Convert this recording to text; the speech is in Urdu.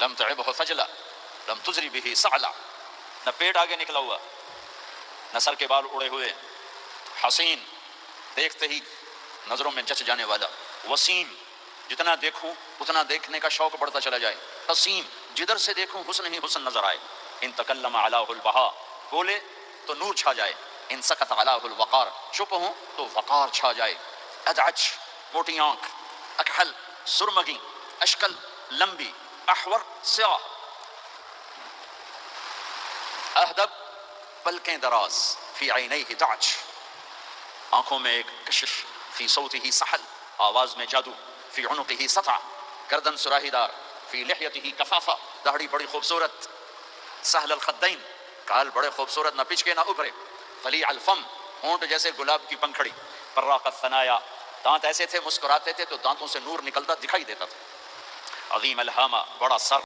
لم تعبه فجلا لم تجری به سعلا، نہ پیٹ آگے نکلا ہوا، نہ سر کے بال اڑے ہوئے، حسین دیکھتے ہی نظروں میں جچ جانے والا، وسیم جتنا دیکھوں اتنا دیکھنے کا شوق بڑھتا چلا جائے، قسیم جدھر سے دیکھوں حسن ہی حسن نظر آئے، ان تکلم علاہ البہا بولے تو نور چھا جائے، ان سکت علاہ الوقار چپ ہوں تو وقار چھا جائے، ادعج موٹی آنکھ، اکحل سرمگی، اشکل لمبی، احور سیاہ، اہدب پلکیں دراز، فی عینیہ دعج آنکھوں میں ایک کشش، فی صوتہ سحل آواز میں جادو، فی عنقہ سطع گردن سراہی دار، فی لحیتہ کفافہ داڑھی بڑی خوبصورت، سہل الخدین کال بڑے خوبصورت، نہ پچکے نہ ابھرے، فلیع الفم ہونٹ جیسے گلاب کی پنکھڑی، براق الثنایا دانت ایسے تھے مسکراتے تھے تو دانتوں سے نور نکلتا دکھائی دیتا تھا، عظیم الہامہ بڑا سر